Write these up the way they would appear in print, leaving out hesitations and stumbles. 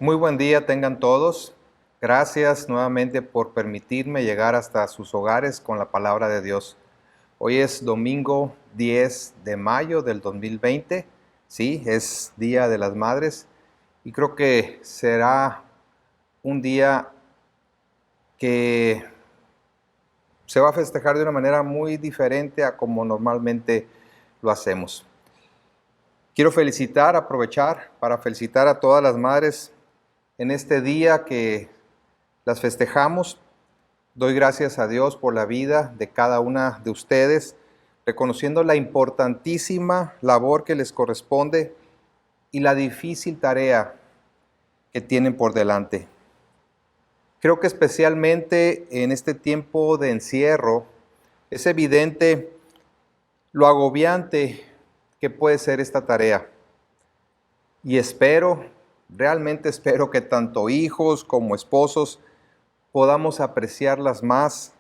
Muy buen día tengan todos. Gracias nuevamente por permitirme llegar hasta sus hogares con la palabra de Dios. Hoy es domingo 10 de mayo del 2020. Sí, es Día de las Madres y creo que será un día que se va a festejar de una manera muy diferente a como normalmente lo hacemos. Quiero aprovechar para felicitar a todas las madres en este día que las festejamos. Doy gracias a Dios por la vida de cada una de ustedes, reconociendo la importantísima labor que les corresponde y la difícil tarea que tienen por delante. Creo que especialmente en este tiempo de encierro es evidente lo agobiante que puede ser esta tarea. Y realmente espero que tanto hijos como esposos podamos apreciarlas más,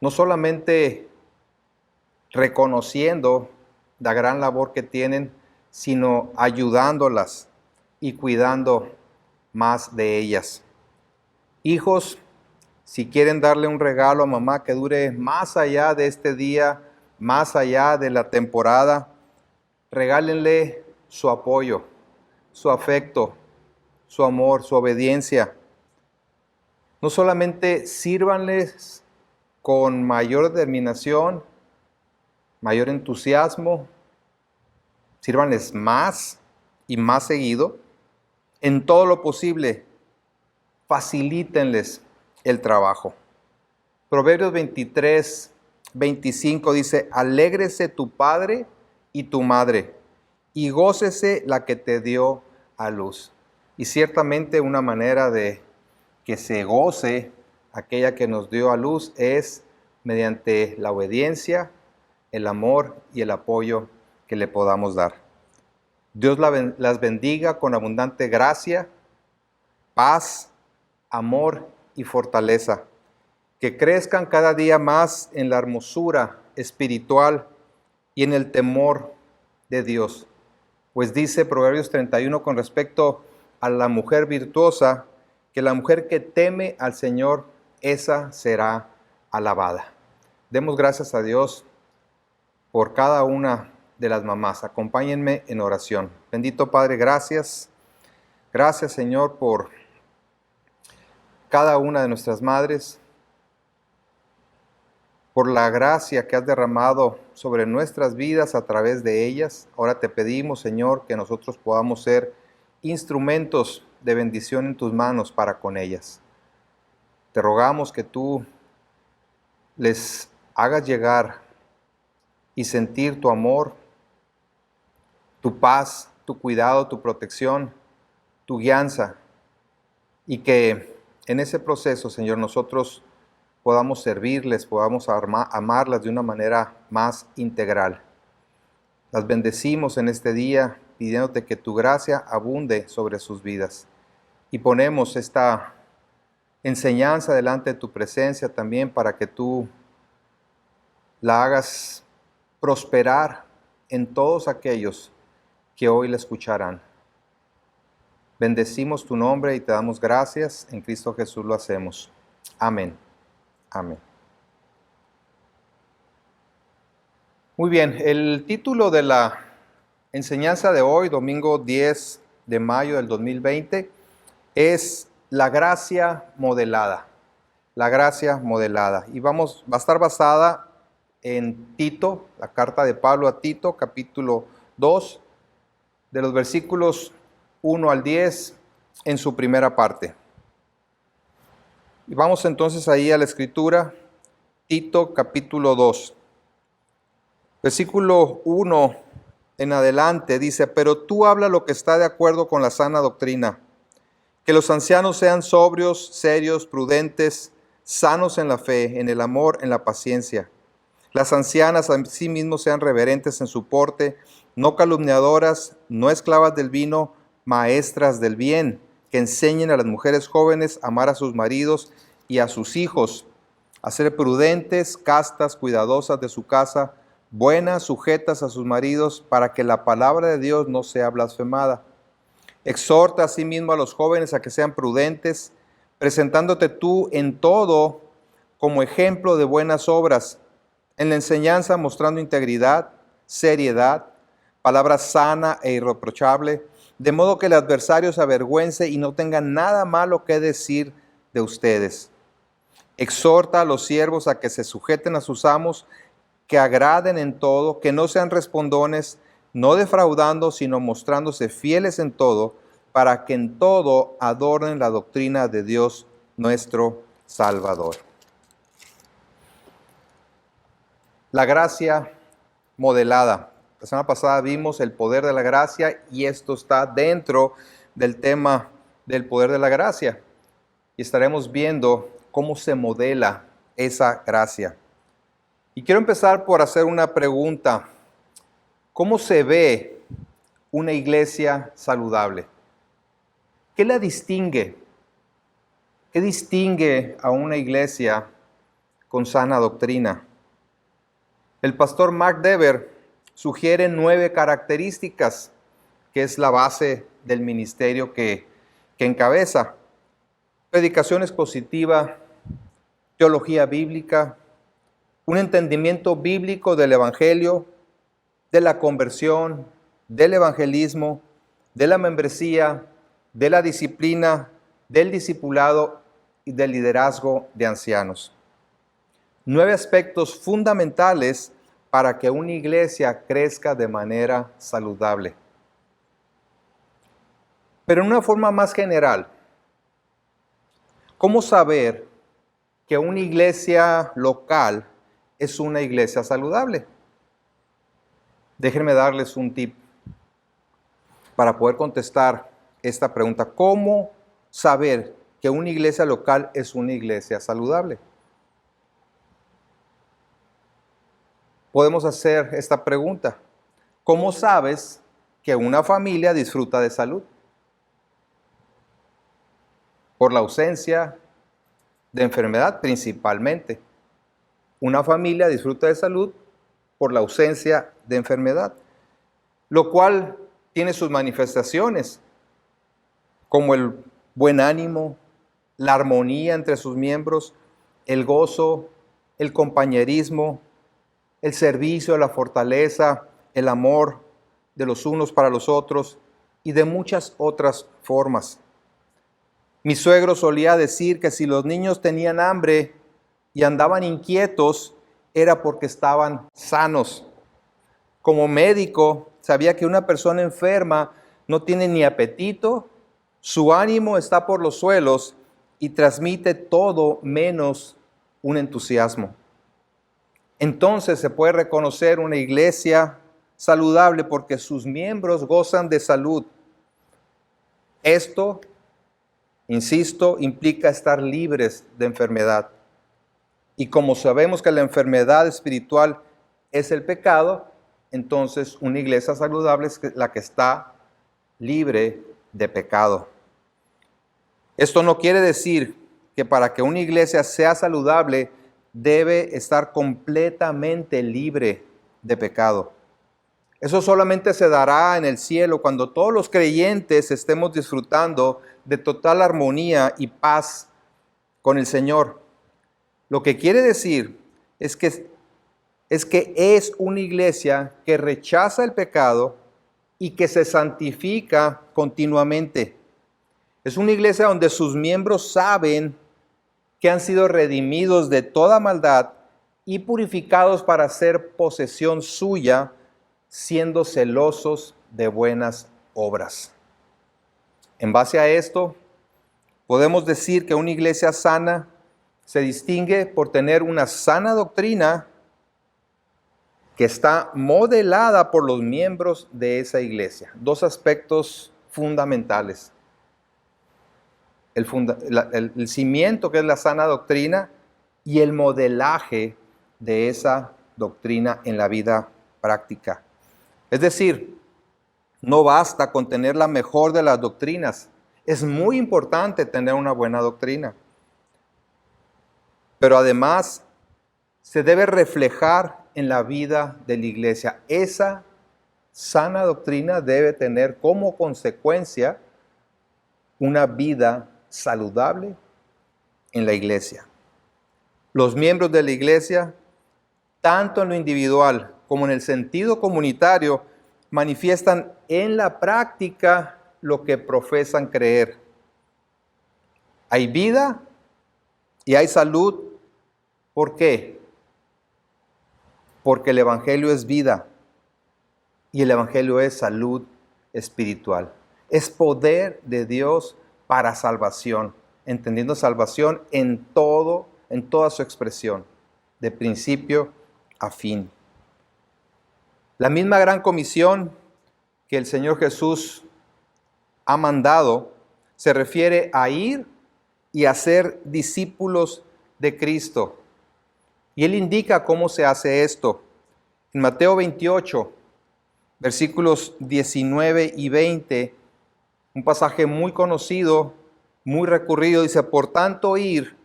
no solamente reconociendo la gran labor que tienen, sino ayudándolas y cuidando más de ellas. Hijos, si quieren darle un regalo a mamá que dure más allá de este día, más allá de la temporada, regálenle su apoyo, su afecto, su amor, su obediencia. No solamente sírvanles con mayor determinación, mayor entusiasmo, sírvanles más y más seguido. En todo lo posible, facilítenles el trabajo. Proverbios 23:25 dice: alégrese tu padre y tu madre, y gócese la que te dio a luz. Y ciertamente una manera de que se goce aquella que nos dio a luz es mediante la obediencia, el amor y el apoyo que le podamos dar. Dios las bendiga con abundante gracia, paz, amor y fortaleza. Que crezcan cada día más en la hermosura espiritual y en el temor de Dios. Pues dice Proverbios 31 con respecto a la mujer virtuosa, que la mujer que teme al Señor, esa será alabada. Demos gracias a Dios por cada una de las mamás. Acompáñenme en oración. Bendito Padre, gracias. Gracias, Señor, por cada una de nuestras madres, por la gracia que has derramado sobre nuestras vidas a través de ellas. Ahora te pedimos, Señor, que nosotros podamos ser instrumentos de bendición en tus manos para con ellas. Te rogamos que tú les hagas llegar y sentir tu amor, tu paz, tu cuidado, tu protección, tu guianza, y que en ese proceso, Señor, nosotros podamos servirles, podamos amarlas de una manera más integral. Las bendecimos en este día, pidiéndote que tu gracia abunde sobre sus vidas. Y ponemos esta enseñanza delante de tu presencia también para que tú la hagas prosperar en todos aquellos que hoy la escucharán. Bendecimos tu nombre y te damos gracias. En Cristo Jesús lo hacemos. Amén. Amén. Muy bien, el título de la enseñanza de hoy, domingo 10 de mayo del 2020, es la gracia modelada. La gracia modelada. Y va a estar basada en Tito, la carta de Pablo a Tito, capítulo 2, de los versículos 1 al 10, en su primera parte. Y vamos entonces ahí a la escritura, Tito, capítulo 2. Versículo 1 en adelante dice: pero tú habla lo que está de acuerdo con la sana doctrina, que los ancianos sean sobrios, serios, prudentes, sanos en la fe, en el amor, en la paciencia. Las ancianas a sí mismos sean reverentes en su porte, no calumniadoras, no esclavas del vino, maestras del bien, que enseñen a las mujeres jóvenes a amar a sus maridos y a sus hijos, a ser prudentes, castas, cuidadosas de su casa, buenas, sujetas a sus maridos, para que la palabra de Dios no sea blasfemada. Exhorta asimismo a los jóvenes a que sean prudentes, presentándote tú en todo como ejemplo de buenas obras, en la enseñanza mostrando integridad, seriedad, palabra sana e irreprochable, de modo que el adversario se avergüence y no tenga nada malo que decir de ustedes. Exhorta a los siervos a que se sujeten a sus amos, que agraden en todo, que no sean respondones, no defraudando, sino mostrándose fieles en todo, para que en todo adornen la doctrina de Dios nuestro Salvador. La gracia modelada. La semana pasada vimos el poder de la gracia y esto está dentro del tema del poder de la gracia. Y estaremos viendo cómo se modela esa gracia. Y quiero empezar por hacer una pregunta. ¿Cómo se ve una iglesia saludable? ¿Qué la distingue? ¿Qué distingue a una iglesia con sana doctrina? El pastor Mark Dever sugiere 9 características, que es la base del ministerio que encabeza. Predicación expositiva, teología bíblica, un entendimiento bíblico del evangelio, de la conversión, del evangelismo, de la membresía, de la disciplina, del discipulado y del liderazgo de ancianos. 9 aspectos fundamentales para que una iglesia crezca de manera saludable. Pero en una forma más general, ¿cómo saber que una iglesia local es una iglesia saludable? Déjenme darles un tip para poder contestar esta pregunta. ¿Cómo saber que una iglesia local es una iglesia saludable? Podemos hacer esta pregunta. ¿Cómo sabes que una familia disfruta de salud? Por la ausencia de enfermedad principalmente. Una familia disfruta de salud por la ausencia de enfermedad, lo cual tiene sus manifestaciones, como el buen ánimo, la armonía entre sus miembros, el gozo, el compañerismo, el servicio, la fortaleza, el amor de los unos para los otros y de muchas otras formas. Mi suegro solía decir que si los niños tenían hambre y andaban inquietos, era porque estaban sanos. Como médico, sabía que una persona enferma no tiene ni apetito, su ánimo está por los suelos y transmite todo menos un entusiasmo. Entonces se puede reconocer una iglesia saludable porque sus miembros gozan de salud. Esto, insisto, implica estar libres de enfermedad. Y como sabemos que la enfermedad espiritual es el pecado, entonces una iglesia saludable es la que está libre de pecado. Esto no quiere decir que para que una iglesia sea saludable debe estar completamente libre de pecado. Eso solamente se dará en el cielo cuando todos los creyentes estemos disfrutando de total armonía y paz con el Señor. Lo que quiere decir es que es una iglesia que rechaza el pecado y que se santifica continuamente. Es una iglesia donde sus miembros saben que han sido redimidos de toda maldad y purificados para ser posesión suya, siendo celosos de buenas obras. En base a esto, podemos decir que una iglesia sana se distingue por tener una sana doctrina que está modelada por los miembros de esa iglesia. 2 aspectos fundamentales. El cimiento, que es la sana doctrina, y el modelaje de esa doctrina en la vida práctica. Es decir, no basta con tener la mejor de las doctrinas. Es muy importante tener una buena doctrina. Pero además se debe reflejar en la vida de la iglesia. Esa sana doctrina debe tener como consecuencia una vida saludable en la iglesia. Los miembros de la iglesia, tanto en lo individual como en el sentido comunitario, manifiestan en la práctica lo que profesan creer. Hay vida y hay salud. ¿Por qué? Porque el Evangelio es vida y el Evangelio es salud espiritual. Es poder de Dios para salvación, entendiendo salvación en toda su expresión, de principio a fin. La misma gran comisión que el Señor Jesús ha mandado se refiere a ir y a ser discípulos de Cristo. Y Él indica cómo se hace esto. En Mateo 28, versículos 19 y 20, un pasaje muy conocido, muy recurrido, dice: por tanto, ir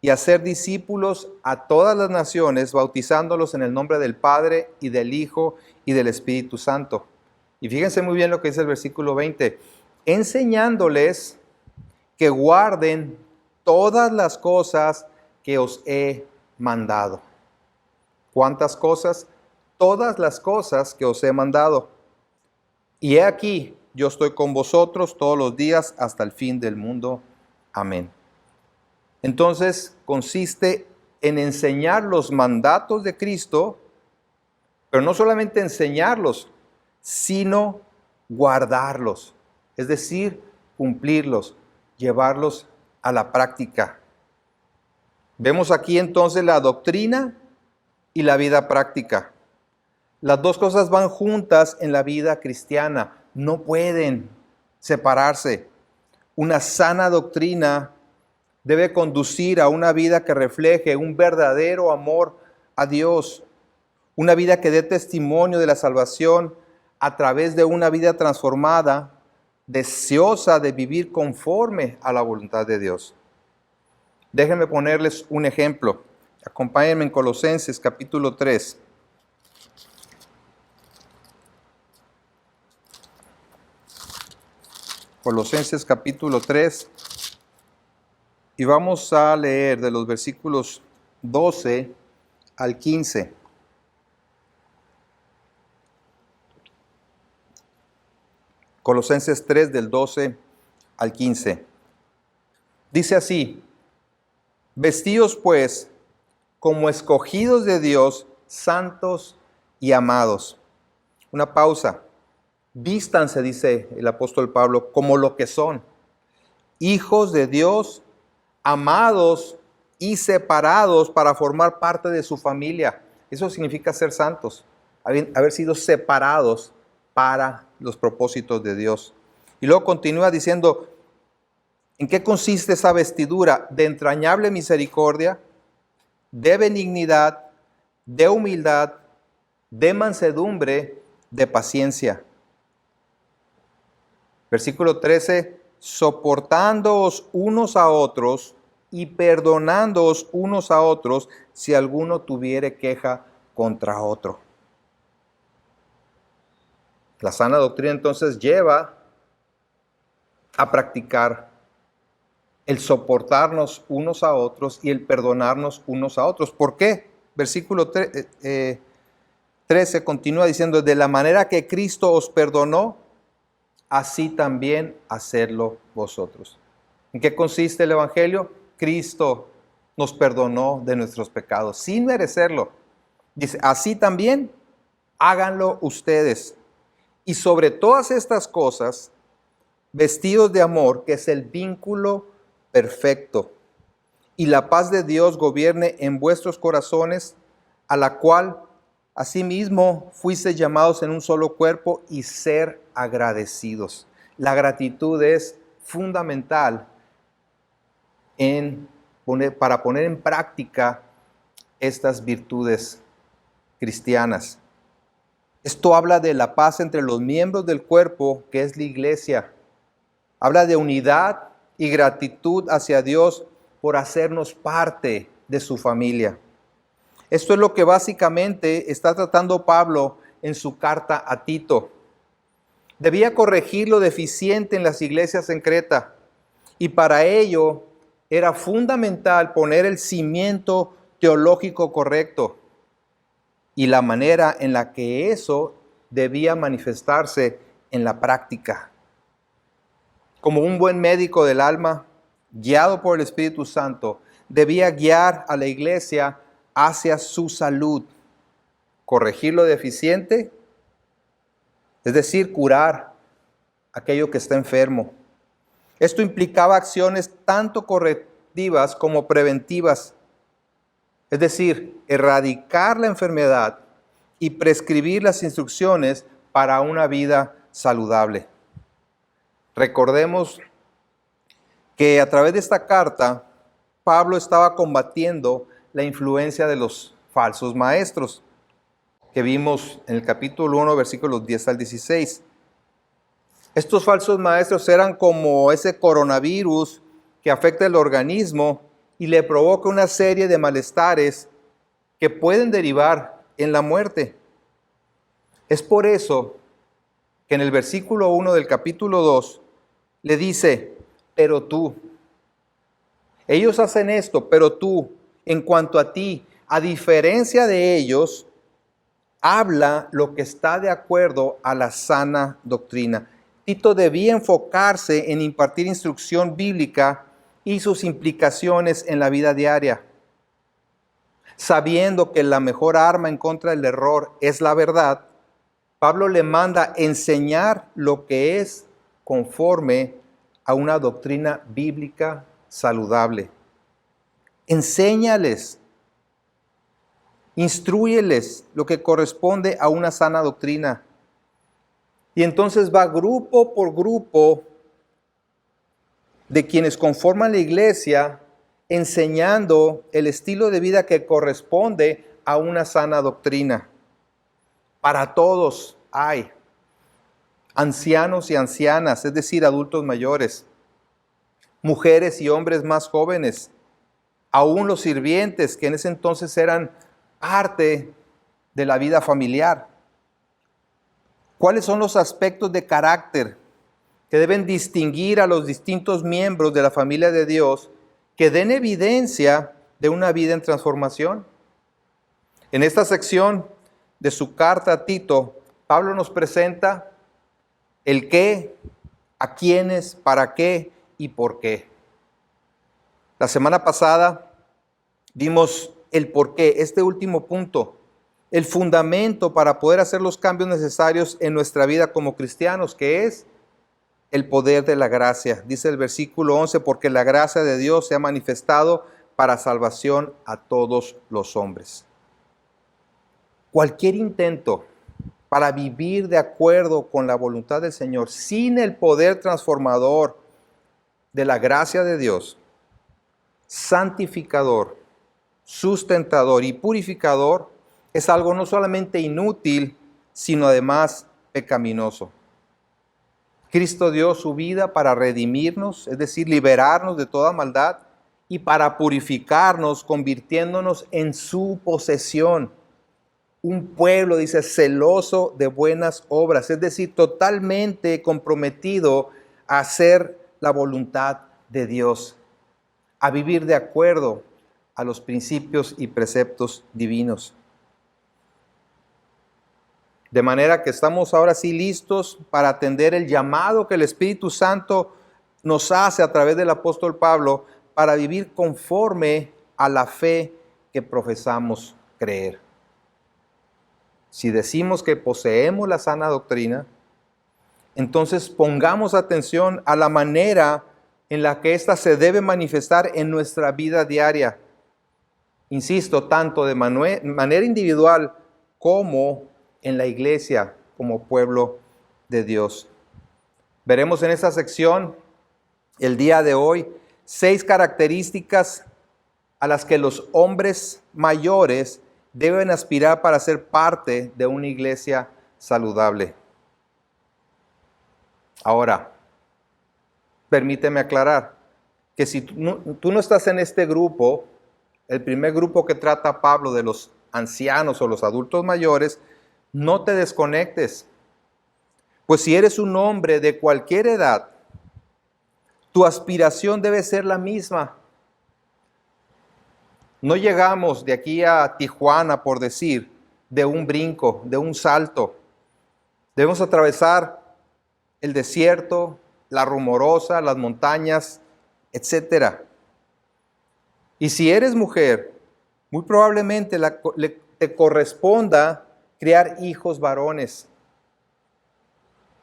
y hacer discípulos a todas las naciones, bautizándolos en el nombre del Padre y del Hijo y del Espíritu Santo. Y fíjense muy bien lo que dice el versículo 20. Enseñándoles que guarden todas las cosas que os he mandado. ¿Cuántas cosas? Todas las cosas que os he mandado. Y he aquí, yo estoy con vosotros todos los días hasta el fin del mundo. Amén. Entonces, consiste en enseñar los mandatos de Cristo, pero no solamente enseñarlos, sino guardarlos, es decir, cumplirlos, llevarlos a la práctica. Vemos aquí entonces la doctrina y la vida práctica. Las dos cosas van juntas en la vida cristiana, no pueden separarse. Una sana doctrina debe conducir a una vida que refleje un verdadero amor a Dios, una vida que dé testimonio de la salvación a través de una vida transformada, deseosa de vivir conforme a la voluntad de Dios. Déjenme ponerles un ejemplo. Acompáñenme en Colosenses capítulo 3. Colosenses capítulo 3. Y vamos a leer de los versículos 12 al 15. Colosenses 3 del 12 al 15. Dice así: vestíos pues como escogidos de Dios, santos y amados. Una pausa. Vístanse, dice el apóstol Pablo, como lo que son, hijos de Dios, amados y separados para formar parte de su familia. Eso significa ser santos, haber sido separados para los propósitos de Dios. Y luego continúa diciendo: ¿en qué consiste esa vestidura? De entrañable misericordia, de benignidad, de humildad, de mansedumbre, de paciencia. Versículo 13: soportándoos unos a otros y perdonándoos unos a otros si alguno tuviere queja contra otro. La sana doctrina entonces lleva a practicar el soportarnos unos a otros y el perdonarnos unos a otros. ¿Por qué? Versículo 13 continúa diciendo: de la manera que Cristo os perdonó, así también hacedlo vosotros. ¿En qué consiste el Evangelio? Cristo nos perdonó de nuestros pecados, sin merecerlo. Dice: así también háganlo ustedes. Y sobre todas estas cosas, vestidos de amor, que es el vínculo perfecto, y la paz de Dios gobierne en vuestros corazones, a la cual asimismo fuisteis llamados en un solo cuerpo, y ser agradecidos. La gratitud es fundamental para poner en práctica estas virtudes cristianas. Esto habla de la paz entre los miembros del cuerpo, que es la iglesia. Habla de unidad y gratitud hacia Dios por hacernos parte de su familia. Esto es lo que básicamente está tratando Pablo en su carta a Tito. Debía corregir lo deficiente en las iglesias en Creta. Y para ello era fundamental poner el cimiento teológico correcto y la manera en la que eso debía manifestarse en la práctica. Como un buen médico del alma, guiado por el Espíritu Santo, debía guiar a la iglesia hacia su salud, corregir lo deficiente, es decir, curar aquello que está enfermo. Esto implicaba acciones tanto correctivas como preventivas, es decir, erradicar la enfermedad y prescribir las instrucciones para una vida saludable. Recordemos que a través de esta carta, Pablo estaba combatiendo la influencia de los falsos maestros, que vimos en el capítulo 1, versículos 10 al 16. Estos falsos maestros eran como ese coronavirus que afecta el organismo y le provoca una serie de malestares que pueden derivar en la muerte. Es por eso que en el versículo 1 del capítulo 2 le dice, pero tú, ellos hacen esto, pero tú, en cuanto a ti, a diferencia de ellos, habla lo que está de acuerdo a la sana doctrina. Tito debía enfocarse en impartir instrucción bíblica y sus implicaciones en la vida diaria. Sabiendo que la mejor arma en contra del error es la verdad, Pablo le manda enseñar lo que es conforme a una doctrina bíblica saludable. Enséñales, instrúyeles lo que corresponde a una sana doctrina. Y entonces va grupo por grupo de quienes conforman la iglesia, enseñando el estilo de vida que corresponde a una sana doctrina. Para todos hay ancianos y ancianas, es decir, adultos mayores, mujeres y hombres más jóvenes, aún los sirvientes que en ese entonces eran parte de la vida familiar. ¿Cuáles son los aspectos de carácter que deben distinguir a los distintos miembros de la familia de Dios que den evidencia de una vida en transformación? En esta sección de su carta a Tito, Pablo nos presenta el qué, a quiénes, para qué y por qué. La semana pasada vimos el por qué, este último punto, el fundamento para poder hacer los cambios necesarios en nuestra vida como cristianos, que es el poder de la gracia. Dice el versículo 11, porque la gracia de Dios se ha manifestado para salvación a todos los hombres. Cualquier intento para vivir de acuerdo con la voluntad del Señor, sin el poder transformador de la gracia de Dios, santificador, sustentador y purificador, es algo no solamente inútil, sino además pecaminoso. Cristo dio su vida para redimirnos, es decir, liberarnos de toda maldad y para purificarnos, convirtiéndonos en su posesión. Un pueblo, dice, celoso de buenas obras, es decir, totalmente comprometido a hacer la voluntad de Dios, a vivir de acuerdo a los principios y preceptos divinos. De manera que estamos ahora sí listos para atender el llamado que el Espíritu Santo nos hace a través del apóstol Pablo para vivir conforme a la fe que profesamos creer. Si decimos que poseemos la sana doctrina, entonces pongamos atención a la manera en la que ésta se debe manifestar en nuestra vida diaria. Insisto, tanto de manera individual como en la iglesia, como pueblo de Dios. Veremos en esta sección el día de hoy 6 características a las que los hombres mayores deben aspirar para ser parte de una iglesia saludable. Ahora, permíteme aclarar que si tú no estás en este grupo, el primer grupo que trata Pablo de los ancianos o los adultos mayores, no te desconectes. Pues si eres un hombre de cualquier edad, Tu aspiración debe ser la misma. No llegamos de aquí a Tijuana, por decir, de un brinco, de un salto. Debemos atravesar el desierto, la rumorosa, las montañas, etc. Y si eres mujer, muy probablemente te corresponda criar hijos varones.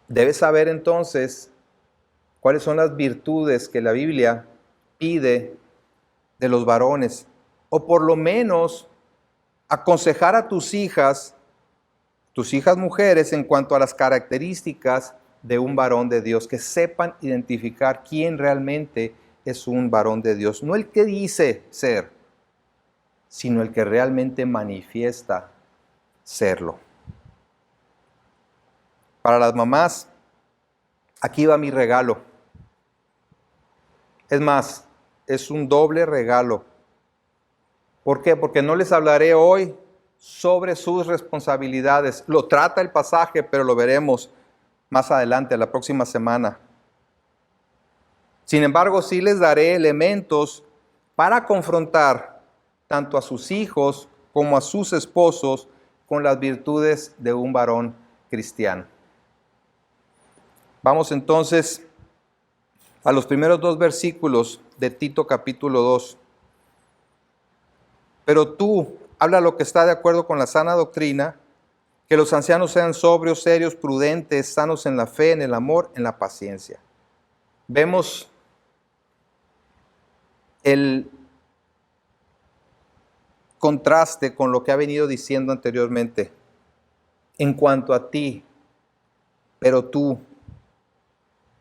Debes saber entonces cuáles son las virtudes que la Biblia pide de los varones. O por lo menos aconsejar a tus hijas mujeres, en cuanto a las características de un varón de Dios, que sepan identificar quién realmente es un varón de Dios. No el que dice ser, sino el que realmente manifiesta serlo. Para las mamás, aquí va mi regalo. Es más, es un doble regalo. ¿Por qué? Porque no les hablaré hoy sobre sus responsabilidades. Lo trata el pasaje, pero lo veremos más adelante, la próxima semana. Sin embargo, sí les daré elementos para confrontar tanto a sus hijos como a sus esposos con las virtudes de un varón cristiano. Vamos entonces a los primeros 2 versículos de Tito capítulo 2. Pero tú, habla lo que está de acuerdo con la sana doctrina, que los ancianos sean sobrios, serios, prudentes, sanos en la fe, en el amor, en la paciencia. Vemos el contraste con lo que ha venido diciendo anteriormente. En cuanto a ti, pero tú,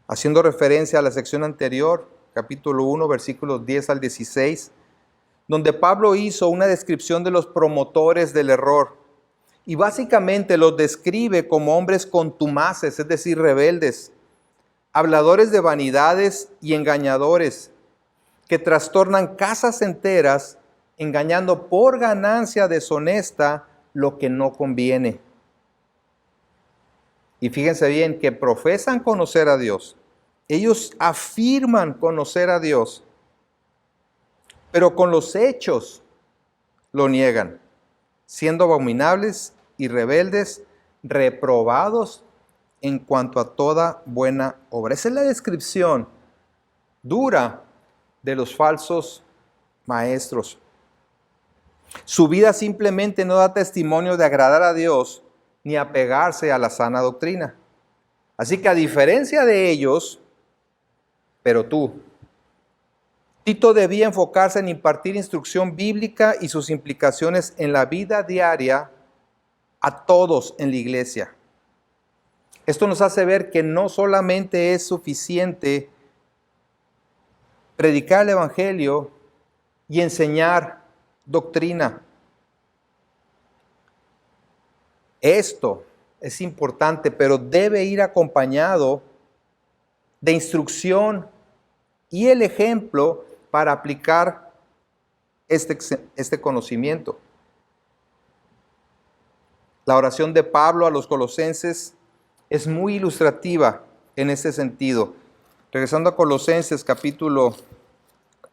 haciendo referencia a la sección anterior, capítulo 1, versículos 10 al 16, donde Pablo hizo una descripción de los promotores del error y básicamente los describe como hombres contumaces, es decir, rebeldes, habladores de vanidades y engañadores, que trastornan casas enteras, engañando por ganancia deshonesta lo que no conviene. Y fíjense bien que profesan conocer a Dios. Ellos afirman conocer a Dios, pero con los hechos lo niegan, siendo abominables y rebeldes, reprobados en cuanto a toda buena obra. Esa es la descripción dura de los falsos maestros. Su vida simplemente no da testimonio de agradar a Dios ni apegarse a la sana doctrina. Así que a diferencia de ellos, pero tú, Tito debía enfocarse en impartir instrucción bíblica y sus implicaciones en la vida diaria a todos en la iglesia. Esto nos hace ver que no solamente es suficiente predicar el evangelio y enseñar doctrina. Esto es importante, pero debe ir acompañado de instrucción y el ejemplo para aplicar este conocimiento. La oración de Pablo a los colosenses es muy ilustrativa en ese sentido. Regresando a Colosenses capítulo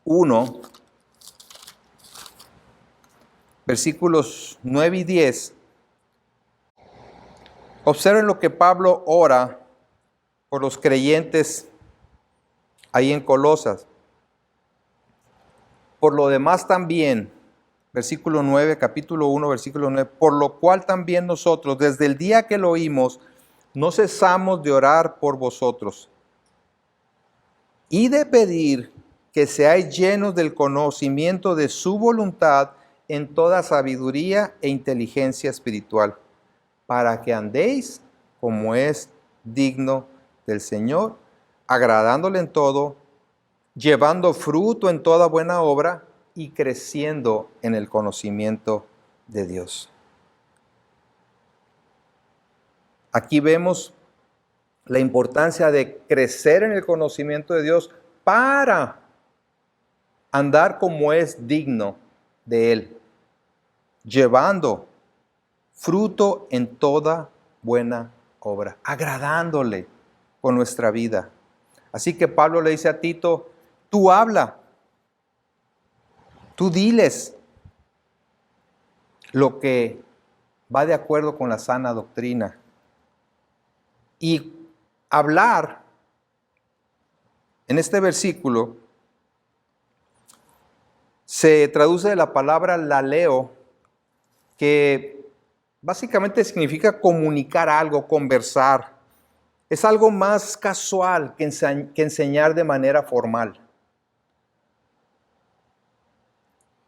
1, versículos 9 y 10. Observen lo que Pablo ora por los creyentes ahí en Colosas. Por lo demás también, versículo 9, capítulo 1, versículo 9, por lo cual también nosotros, desde el día que lo oímos, no cesamos de orar por vosotros y de pedir que seáis llenos del conocimiento de su voluntad en toda sabiduría e inteligencia espiritual, para que andéis como es digno del Señor, agradándole en todo, llevando fruto en toda buena obra y creciendo en el conocimiento de Dios. Aquí vemos la importancia de crecer en el conocimiento de Dios para andar como es digno de Él, llevando fruto en toda buena obra, agradándole con nuestra vida. Así que Pablo le dice a Tito, tú habla, tú diles lo que va de acuerdo con la sana doctrina. Y hablar en este versículo se traduce de la palabra laleo, que básicamente significa comunicar algo, conversar. Es algo más casual que enseñar de manera formal.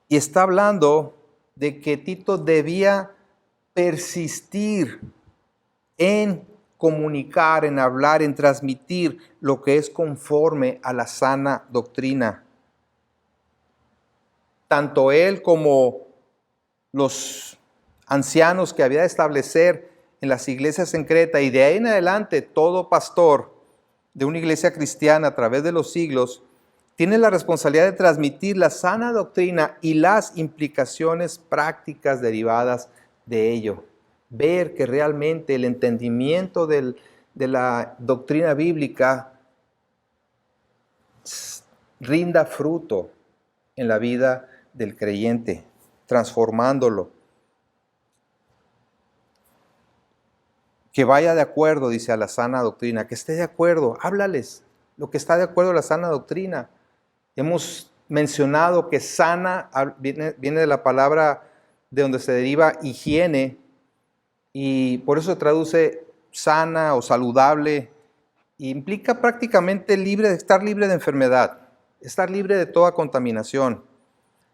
Y está hablando de que Tito debía persistir en comunicar, en hablar, en transmitir lo que es conforme a la sana doctrina. Tanto él como los ancianos que había de establecer en las iglesias en Creta, y de ahí en adelante todo pastor de una iglesia cristiana a través de los siglos, tiene la responsabilidad de transmitir la sana doctrina y las implicaciones prácticas derivadas de ello. Ver que realmente el entendimiento de la doctrina bíblica rinda fruto en la vida del creyente, transformándolo. Que vaya de acuerdo, dice, a la sana doctrina, que esté de acuerdo, háblales lo que está de acuerdo a la sana doctrina. Hemos mencionado que sana viene de la palabra de donde se deriva higiene, y por eso se traduce sana o saludable, y implica prácticamente estar libre de enfermedad, estar libre de toda contaminación.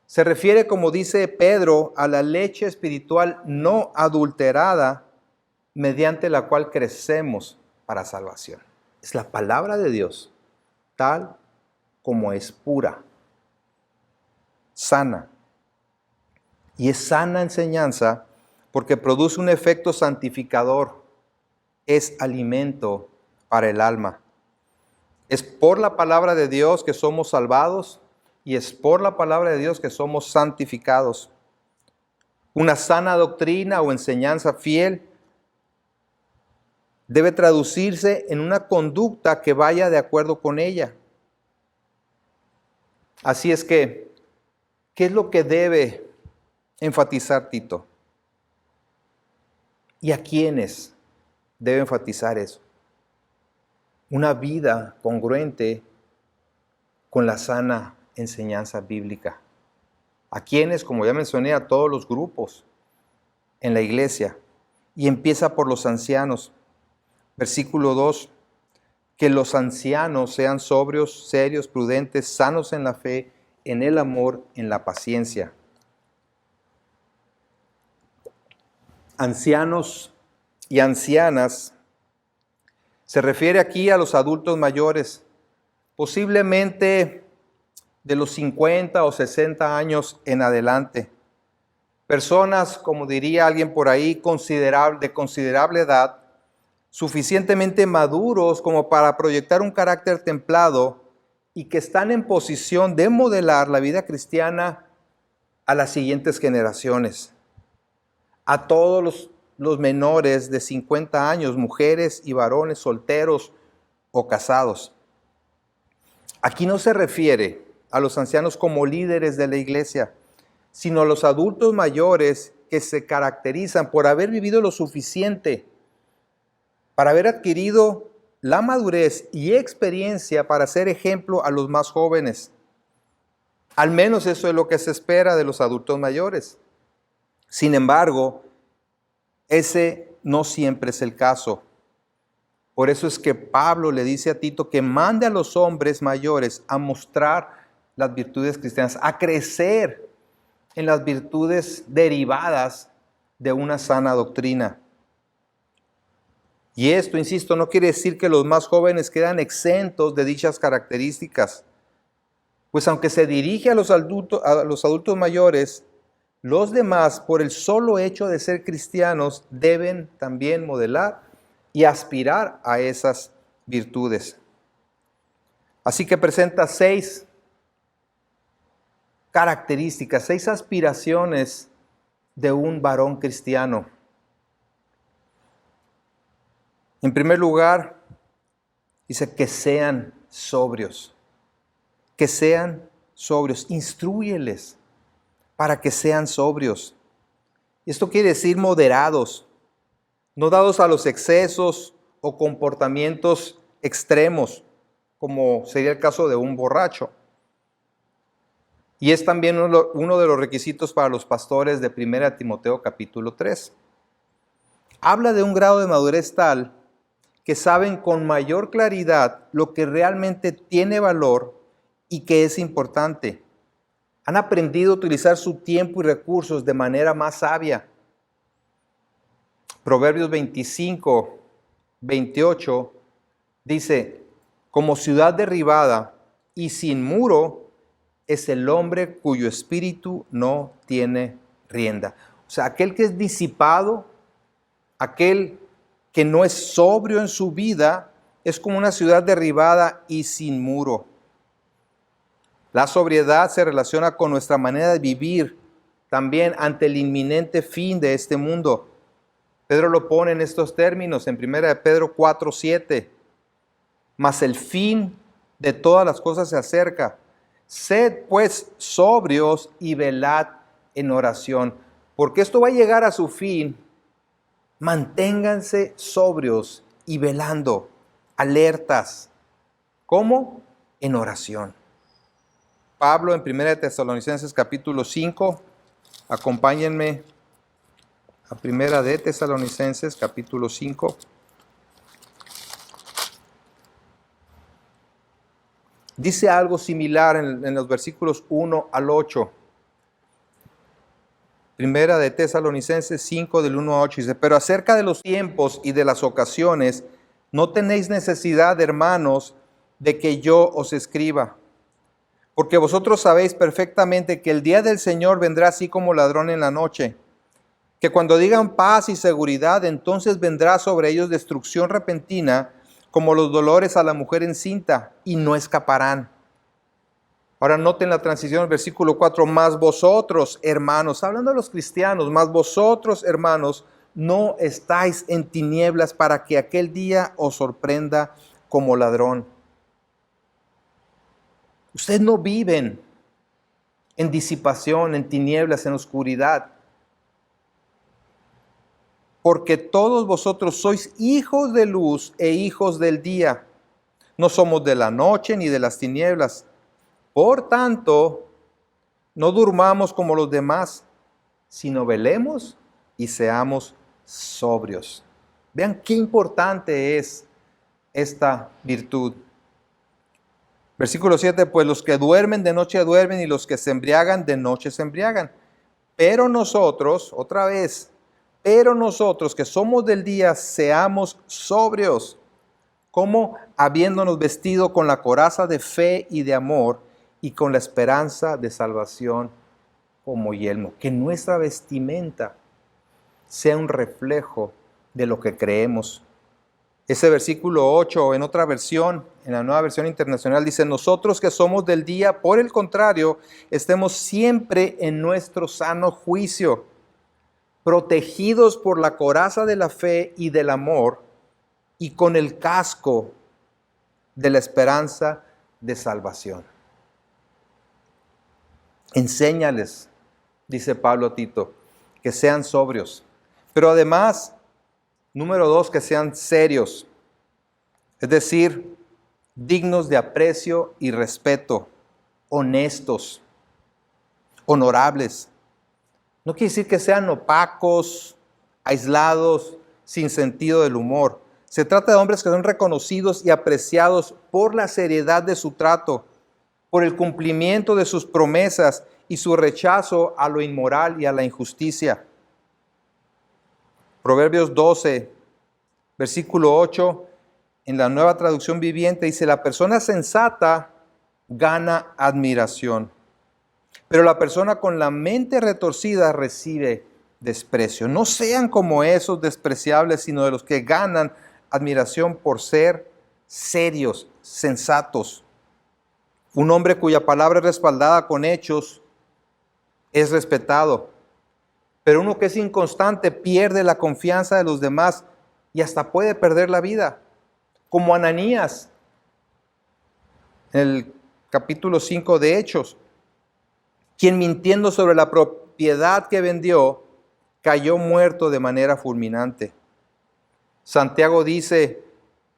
Se refiere, como dice Pedro, a la leche espiritual no adulterada, mediante la cual crecemos para salvación. Es la palabra de Dios, tal como es pura, sana. Y es sana enseñanza porque produce un efecto santificador, es alimento para el alma. Es por la palabra de Dios que somos salvados y es por la palabra de Dios que somos santificados. Una sana doctrina o enseñanza fiel debe traducirse en una conducta que vaya de acuerdo con ella. Así es que, ¿qué es lo que debe enfatizar Tito? ¿Y a quiénes debe enfatizar eso? Una vida congruente con la sana enseñanza bíblica. ¿A quiénes? Como ya mencioné, a todos los grupos en la iglesia. Y empieza por los ancianos. Versículo 2, que los ancianos sean sobrios, serios, prudentes, sanos en la fe, en el amor, en la paciencia. Ancianos y ancianas se refiere aquí a los adultos mayores, posiblemente de los 50 o 60 años en adelante. Personas, como diría alguien por ahí, de considerable edad, suficientemente maduros como para proyectar un carácter templado y que están en posición de modelar la vida cristiana a las siguientes generaciones. A todos los menores de 50 años, mujeres y varones solteros o casados. Aquí no se refiere a los ancianos como líderes de la iglesia, sino a los adultos mayores que se caracterizan por haber vivido lo suficiente, para haber adquirido la madurez y experiencia para ser ejemplo a los más jóvenes. Al menos eso es lo que se espera de los adultos mayores. Sin embargo, ese no siempre es el caso. Por eso es que Pablo le dice a Tito que mande a los hombres mayores a mostrar las virtudes cristianas, a crecer en las virtudes derivadas de una sana doctrina. Y esto, insisto, no quiere decir que los más jóvenes quedan exentos de dichas características. Pues aunque se dirige a los adultos mayores, los demás, por el solo hecho de ser cristianos, deben también modelar y aspirar a esas virtudes. Así que presenta 6 características, 6 aspiraciones de un varón cristiano. En primer lugar, dice que sean sobrios. Que sean sobrios. Instrúyeles para que sean sobrios. Esto quiere decir moderados, no dados a los excesos o comportamientos extremos, como sería el caso de un borracho. Y es también uno de los requisitos para los pastores de 1 Timoteo capítulo 3. Habla de un grado de madurez tal que saben con mayor claridad lo que realmente tiene valor y que es importante. Han aprendido a utilizar su tiempo y recursos de manera más sabia. Proverbios 25, 28 dice, como ciudad derribada y sin muro es el hombre cuyo espíritu no tiene rienda. O sea, aquel que es disipado, aquel que no es sobrio en su vida, es como una ciudad derribada y sin muro. La sobriedad se relaciona con nuestra manera de vivir también ante el inminente fin de este mundo. Pedro lo pone en estos términos en 1 Pedro 4:7. Mas el fin de todas las cosas se acerca. Sed pues sobrios y velad en oración, porque esto va a llegar a su fin. Manténganse sobrios y velando, alertas. ¿Cómo? En oración. Pablo en 1 Tesalonicenses capítulo 5, acompáñenme a 1 Tesalonicenses capítulo 5. Dice algo similar en los versículos 1 al 8. 1 Tesalonicenses 5 del 1 a 8 dice, pero acerca de los tiempos y de las ocasiones, no tenéis necesidad, hermanos, de que yo os escriba. Porque vosotros sabéis perfectamente que el día del Señor vendrá así como ladrón en la noche. Que cuando digan paz y seguridad, entonces vendrá sobre ellos destrucción repentina, como los dolores a la mujer encinta, y no escaparán. Ahora noten la transición del versículo 4, más vosotros, hermanos, hablando de los cristianos, más vosotros, hermanos, no estáis en tinieblas para que aquel día os sorprenda como ladrón. Ustedes no viven en disipación, en tinieblas, en oscuridad. Porque todos vosotros sois hijos de luz e hijos del día. No somos de la noche ni de las tinieblas. Por tanto, no durmamos como los demás, sino velemos y seamos sobrios. Vean qué importante es esta virtud. Versículo 7, pues los que duermen de noche duermen y los que se embriagan de noche se embriagan. Pero nosotros, otra vez, pero nosotros que somos del día, seamos sobrios, como habiéndonos vestido con la coraza de fe y de amor y con la esperanza de salvación como yelmo. Que nuestra vestimenta sea un reflejo de lo que creemos. Ese versículo 8, en otra versión, en la Nueva Versión Internacional, dice, nosotros que somos del día, por el contrario, estemos siempre en nuestro sano juicio, protegidos por la coraza de la fe y del amor, y con el casco de la esperanza de salvación. Enséñales, dice Pablo a Tito, que sean sobrios, pero además, número 2, que sean serios, es decir, dignos de aprecio y respeto, honestos, honorables. No quiere decir que sean opacos, aislados, sin sentido del humor. Se trata de hombres que son reconocidos y apreciados por la seriedad de su trato, por el cumplimiento de sus promesas y su rechazo a lo inmoral y a la injusticia. Proverbios 12, versículo 8, en la Nueva Traducción Viviente dice, la persona sensata gana admiración, pero la persona con la mente retorcida recibe desprecio. No sean como esos despreciables, sino de los que ganan admiración por ser serios, sensatos. Un hombre cuya palabra es respaldada con hechos es respetado, pero uno que es inconstante pierde la confianza de los demás y hasta puede perder la vida, como Ananías. en el capítulo 5 de Hechos, quien mintiendo sobre la propiedad que vendió, cayó muerto de manera fulminante. Santiago dice,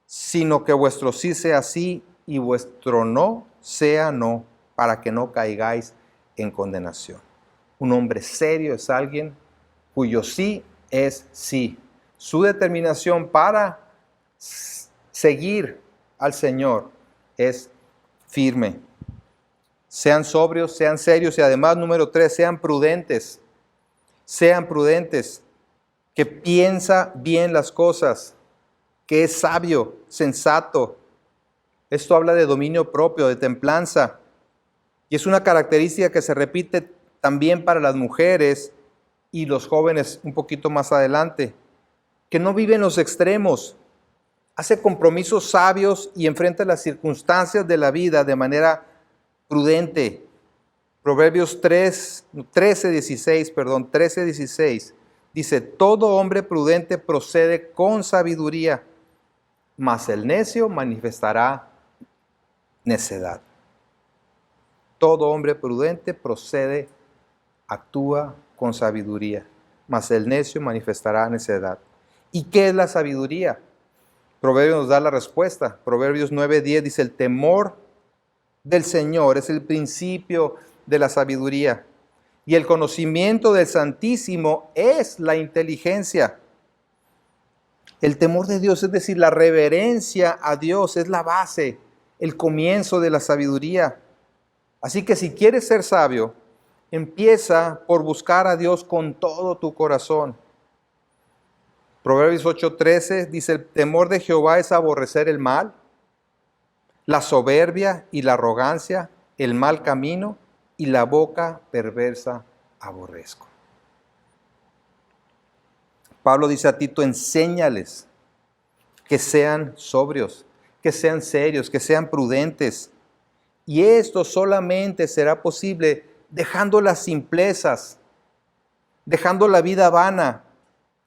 sino que vuestro sí sea sí y vuestro no sea no, para que no caigáis en condenación. Un hombre serio es alguien cuyo sí es sí. Su determinación para seguir al Señor es firme. Sean sobrios, sean serios y además, número 3, sean prudentes. Sean prudentes, que piensa bien las cosas, que es sabio, sensato. Esto habla de dominio propio, de templanza. Y es una característica que se repite también para las mujeres y los jóvenes un poquito más adelante, que no viven los extremos, hace compromisos sabios y enfrenta las circunstancias de la vida de manera prudente. Proverbios 13:16 dice, todo hombre prudente procede con sabiduría, mas el necio manifestará necedad. Todo hombre prudente procede, actúa con sabiduría, mas el necio manifestará necedad. ¿Y qué es la sabiduría? Proverbios nos da la respuesta. Proverbios 9:10 dice, el temor del Señor es el principio de la sabiduría, y el conocimiento del Santísimo es la inteligencia. El temor de Dios, es decir, la reverencia a Dios, es la base, el comienzo de la sabiduría. Así que si quieres ser sabio, empieza por buscar a Dios con todo tu corazón. Proverbios 8:13 dice, el temor de Jehová es aborrecer el mal, la soberbia y la arrogancia, el mal camino y la boca perversa aborrezco. Pablo dice a Tito, enséñales que sean sobrios, que sean serios, que sean prudentes. Y esto solamente será posible dejando las simplezas, dejando la vida vana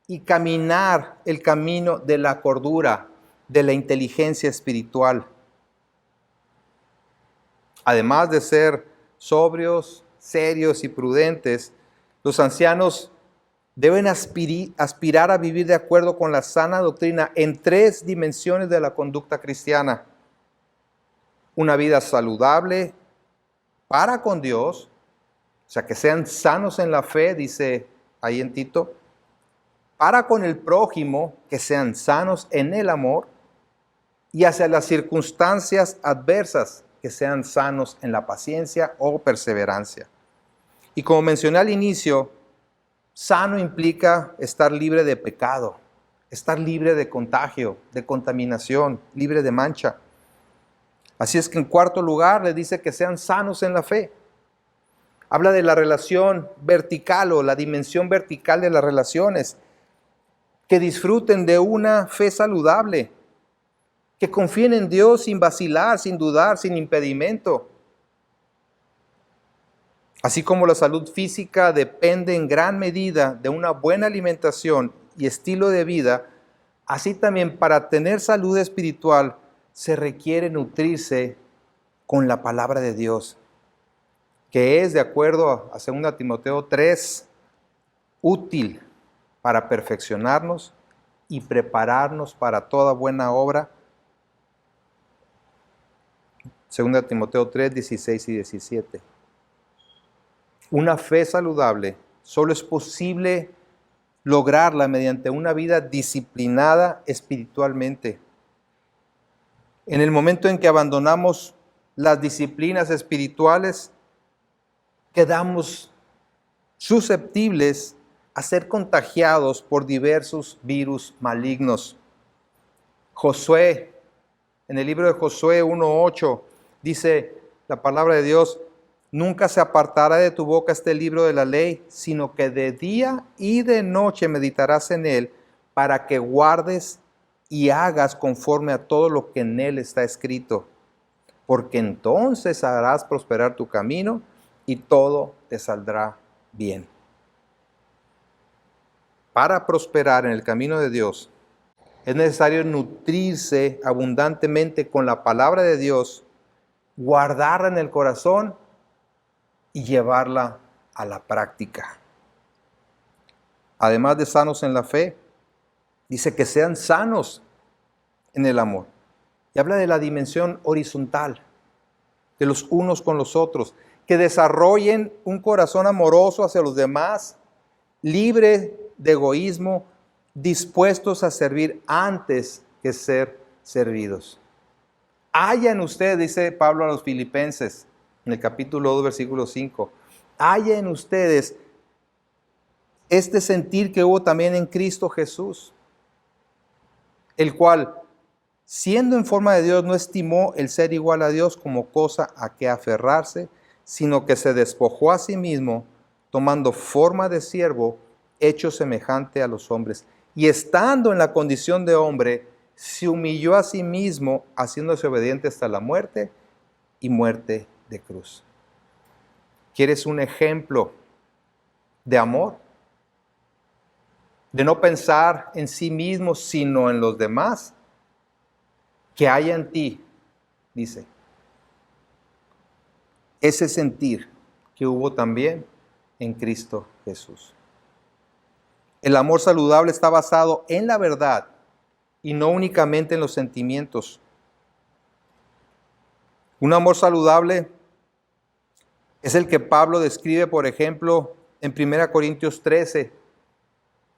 y caminar el camino de la cordura, de la inteligencia espiritual. Además de ser sobrios, serios y prudentes, los ancianos deben aspirar a vivir de acuerdo con la sana doctrina en 3 dimensiones de la conducta cristiana. Una vida saludable para con Dios, o sea, que sean sanos en la fe, dice ahí en Tito, para con el prójimo, que sean sanos en el amor, y hacia las circunstancias adversas, que sean sanos en la paciencia o perseverancia. Y como mencioné al inicio, sano implica estar libre de pecado, estar libre de contagio, de contaminación, libre de mancha. Así es que en cuarto lugar le dice que sean sanos en la fe. Habla de la relación vertical o la dimensión vertical de las relaciones, que disfruten de una fe saludable, que confíen en Dios sin vacilar, sin dudar, sin impedimento. Así como la salud física depende en gran medida de una buena alimentación y estilo de vida, así también para tener salud espiritual se requiere nutrirse con la palabra de Dios, que es, de acuerdo a 2 Timoteo 3, útil para perfeccionarnos y prepararnos para toda buena obra. 2 Timoteo 3, 16 y 17. Una fe saludable solo es posible lograrla mediante una vida disciplinada espiritualmente. En el momento en que abandonamos las disciplinas espirituales, quedamos susceptibles a ser contagiados por diversos virus malignos. Josué, en el libro de Josué 1:8, dice la palabra de Dios, nunca se apartará de tu boca este libro de la ley, sino que de día y de noche meditarás en él, para que guardes y hagas conforme a todo lo que en él está escrito, porque entonces harás prosperar tu camino y todo te saldrá bien. Para prosperar en el camino de Dios, es necesario nutrirse abundantemente con la palabra de Dios guardarla en el corazón y llevarla a la práctica. Además de sanos en la fe, dice que sean sanos en el amor. Y habla de la dimensión horizontal, de los unos con los otros, que desarrollen un corazón amoroso hacia los demás, libre de egoísmo, dispuestos a servir antes que ser servidos. Haya en ustedes, dice Pablo a los Filipenses, en el capítulo 2, versículo 5, haya en ustedes este sentir que hubo también en Cristo Jesús, el cual, siendo en forma de Dios, no estimó el ser igual a Dios como cosa a que aferrarse, sino que se despojó a sí mismo, tomando forma de siervo, hecho semejante a los hombres. Y estando en la condición de hombre, se humilló a sí mismo, haciéndose obediente hasta la muerte y muerte de cruz. ¿Quieres un ejemplo de amor? De no pensar en sí mismo, sino en los demás. Que haya en ti, dice, ese sentir que hubo también en Cristo Jesús. El amor saludable está basado en la verdad y no únicamente en los sentimientos. Un amor saludable es el que Pablo describe, por ejemplo, en 1 Corintios 13,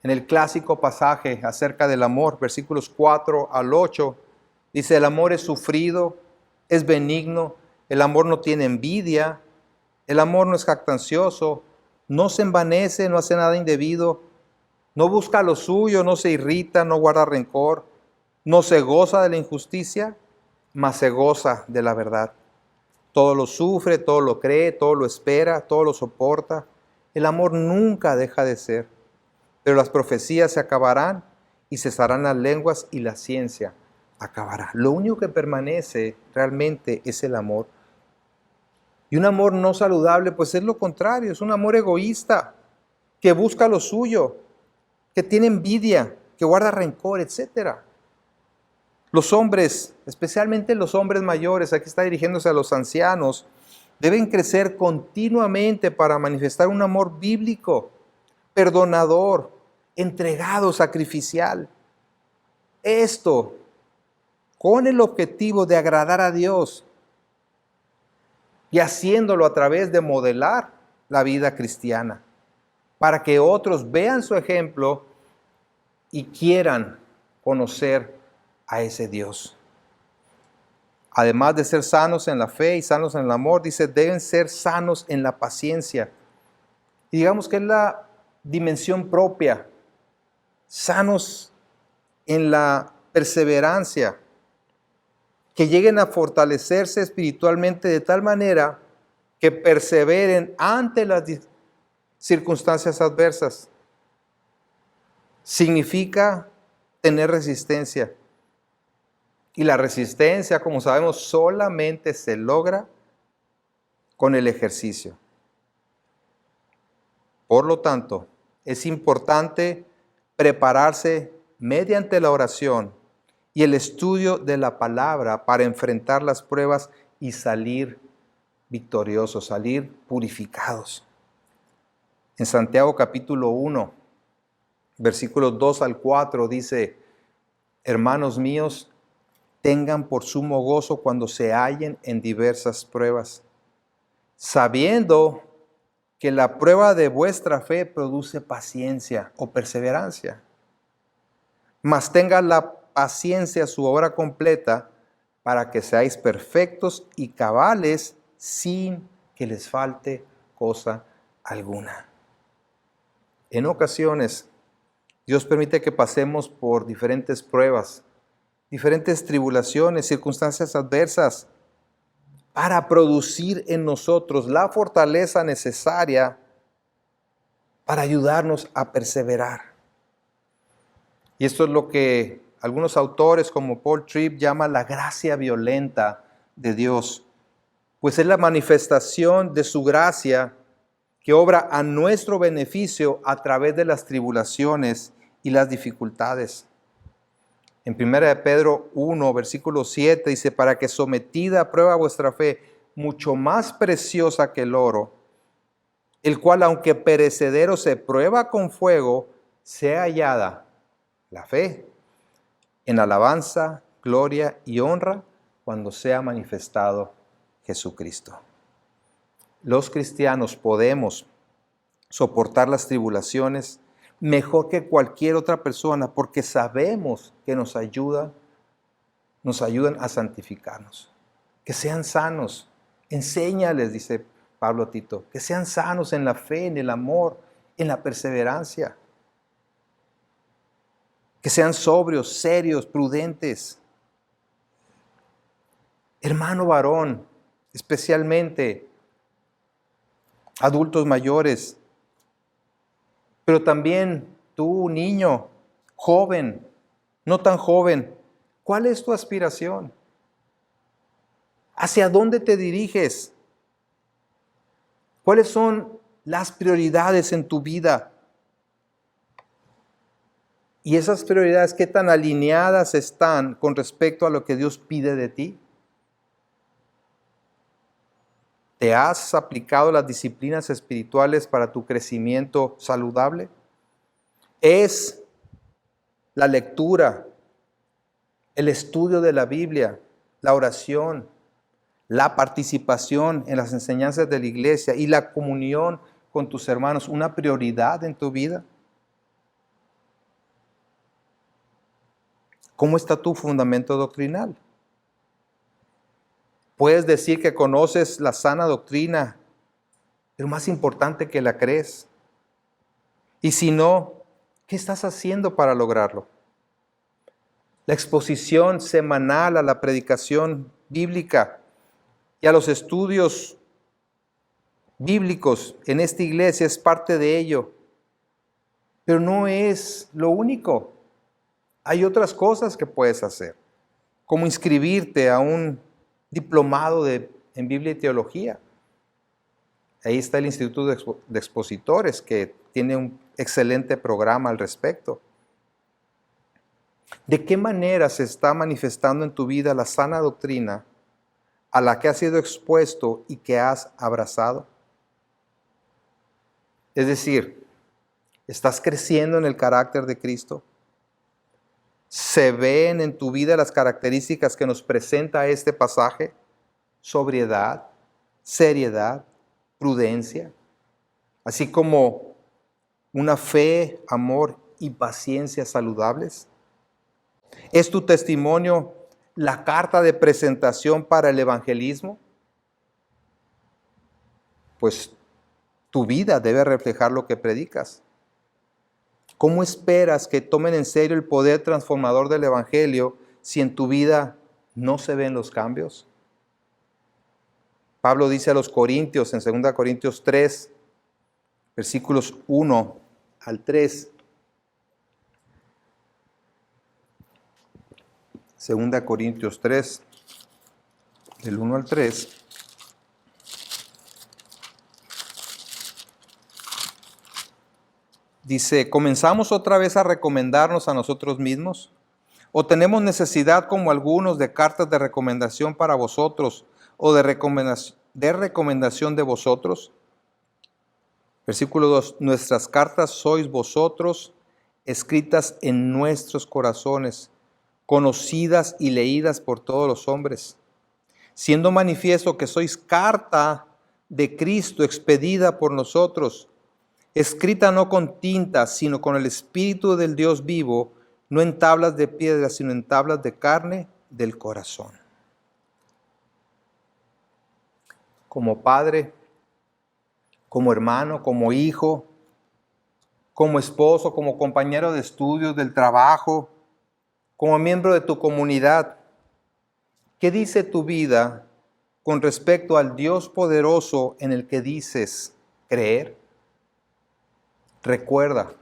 en el clásico pasaje acerca del amor, versículos 4 al 8. Dice, el amor es sufrido, es benigno, el amor no tiene envidia, el amor no es jactancioso, no se envanece, no hace nada indebido, no busca lo suyo, no se irrita, no guarda rencor, no se goza de la injusticia, mas se goza de la verdad. Todo lo sufre, todo lo cree, todo lo espera, todo lo soporta. El amor nunca deja de ser, pero las profecías se acabarán y cesarán las lenguas y la ciencia acabará. Lo único que permanece realmente es el amor. Y un amor no saludable, pues es lo contrario, es un amor egoísta, que busca lo suyo, que tiene envidia, que guarda rencor, etc. Los hombres, especialmente los hombres mayores, aquí está dirigiéndose a los ancianos, deben crecer continuamente para manifestar un amor bíblico, perdonador, entregado, sacrificial. Esto con el objetivo de agradar a Dios y haciéndolo a través de modelar la vida cristiana, para que otros vean su ejemplo y quieran conocer a ese Dios. Además de ser sanos en la fe y sanos en el amor, dice, deben ser sanos en la paciencia. Y digamos que es la dimensión propia, sanos en la perseverancia, que lleguen a fortalecerse espiritualmente de tal manera que perseveren ante las circunstancias adversas. Significa tener resistencia. Y la resistencia, como sabemos, solamente se logra con el ejercicio. Por lo tanto, es importante prepararse mediante la oración y el estudio de la palabra para enfrentar las pruebas y salir victoriosos, salir purificados. En Santiago capítulo 1, versículos 2 al 4 dice, hermanos míos, tengan por sumo gozo cuando se hallen en diversas pruebas, sabiendo que la prueba de vuestra fe produce paciencia o perseverancia. Mas tengan la paciencia su obra completa para que seáis perfectos y cabales sin que les falte cosa alguna. En ocasiones, Dios permite que pasemos por diferentes pruebas, diferentes tribulaciones, circunstancias adversas, para producir en nosotros la fortaleza necesaria para ayudarnos a perseverar. Y esto es lo que algunos autores como Paul Tripp llaman la gracia violenta de Dios, pues es la manifestación de su gracia que obra a nuestro beneficio a través de las tribulaciones y las dificultades. En 1 Pedro 1, versículo 7 dice, para que sometida a prueba vuestra fe, mucho más preciosa que el oro, el cual aunque perecedero se prueba con fuego, sea hallada la fe en alabanza, gloria y honra cuando sea manifestado Jesucristo. Los cristianos podemos soportar las tribulaciones mejor que cualquier otra persona porque sabemos que nos ayudan a santificarnos. Que sean sanos. Enséñales, dice Pablo a Tito, que sean sanos en la fe, en el amor, en la perseverancia. Que sean sobrios, serios, prudentes. Hermano varón, especialmente adultos mayores, pero también tú, niño, joven, no tan joven, ¿cuál es tu aspiración? ¿Hacia dónde te diriges? ¿Cuáles son las prioridades en tu vida? Y esas prioridades, ¿qué tan alineadas están con respecto a lo que Dios pide de ti? ¿Te has aplicado las disciplinas espirituales para tu crecimiento saludable? ¿Es la lectura, el estudio de la Biblia, la oración, la participación en las enseñanzas de la iglesia y la comunión con tus hermanos una prioridad en tu vida? ¿Cómo está tu fundamento doctrinal? Puedes decir que conoces la sana doctrina, pero más importante que la crees. Y si no, ¿qué estás haciendo para lograrlo? La exposición semanal a la predicación bíblica y a los estudios bíblicos en esta iglesia es parte de ello, pero no es lo único. Hay otras cosas que puedes hacer, como inscribirte a un diplomado en Biblia y Teología. Ahí está el Instituto de Expositores, que tiene un excelente programa al respecto. ¿De qué manera se está manifestando en tu vida la sana doctrina a la que has sido expuesto y que has abrazado? Es decir, ¿estás creciendo en el carácter de Cristo? ¿Se ven en tu vida las características que nos presenta este pasaje? Sobriedad, seriedad, prudencia, así como una fe, amor y paciencia saludables. ¿Es tu testimonio la carta de presentación para el evangelismo? Pues tu vida debe reflejar lo que predicas. ¿Cómo esperas que tomen en serio el poder transformador del evangelio si en tu vida no se ven los cambios? Pablo dice a los Corintios en 2 Corintios 3, versículos 1 al 3. 2 Corintios 3, del 1 al 3. Dice, ¿comenzamos otra vez a recomendarnos a nosotros mismos? ¿O tenemos necesidad como algunos de cartas de recomendación para vosotros o de recomendación de vosotros? Versículo 2, nuestras cartas sois vosotros, escritas en nuestros corazones, conocidas y leídas por todos los hombres, siendo manifiesto que sois carta de Cristo expedida por nosotros, escrita no con tinta, sino con el Espíritu del Dios vivo, no en tablas de piedra, sino en tablas de carne del corazón. Como padre, como hermano, como hijo, como esposo, como compañero de estudios, del trabajo, como miembro de tu comunidad, ¿qué dice tu vida con respecto al Dios poderoso en el que dices creer? Recuerda,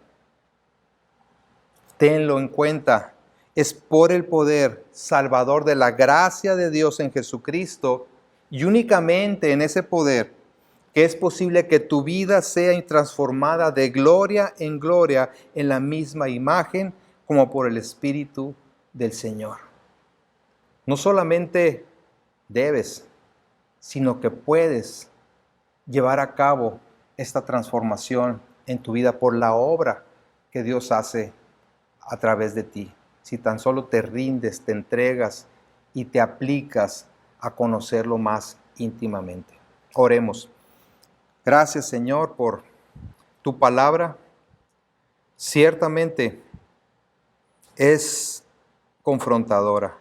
tenlo en cuenta, es por el poder salvador de la gracia de Dios en Jesucristo y únicamente en ese poder que es posible que tu vida sea transformada de gloria en la misma imagen como por el Espíritu del Señor. No solamente debes, sino que puedes llevar a cabo esta transformación en tu vida por la obra que Dios hace a través de ti. Si tan solo te rindes, te entregas y te aplicas a conocerlo más íntimamente. Oremos. Gracias, Señor, por tu palabra. Ciertamente es confrontadora,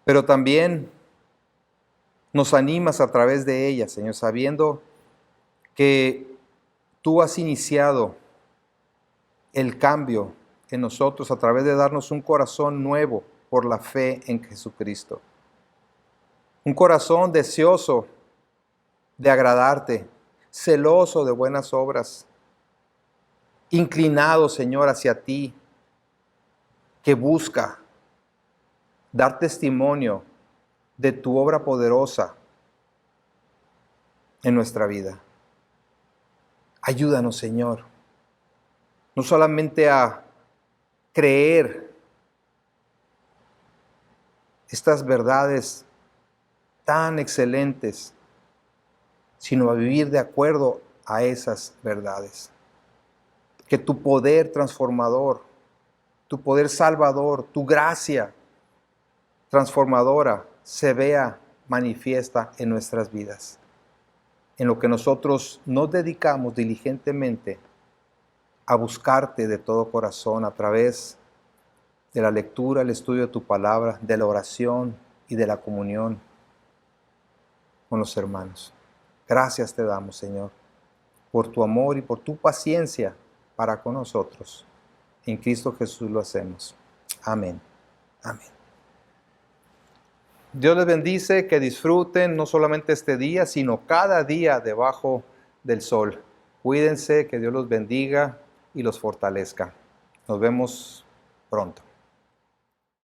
pero también nos animas a través de ella, Señor, sabiendo que tú has iniciado el cambio en nosotros a través de darnos un corazón nuevo por la fe en Jesucristo. Un corazón deseoso de agradarte, celoso de buenas obras, inclinado, Señor, hacia ti, que busca dar testimonio de tu obra poderosa en nuestra vida. Ayúdanos, Señor, no solamente a creer estas verdades tan excelentes, sino a vivir de acuerdo a esas verdades. Que tu poder transformador, tu poder salvador, tu gracia transformadora se vea manifiesta en nuestras vidas. En lo que nosotros nos dedicamos diligentemente a buscarte de todo corazón a través de la lectura, el estudio de tu palabra, de la oración y de la comunión con los hermanos. Gracias te damos, Señor, por tu amor y por tu paciencia para con nosotros. En Cristo Jesús lo hacemos. Amén. Amén. Dios les bendice, que disfruten no solamente este día, sino cada día debajo del sol. Cuídense, que Dios los bendiga y los fortalezca. Nos vemos pronto.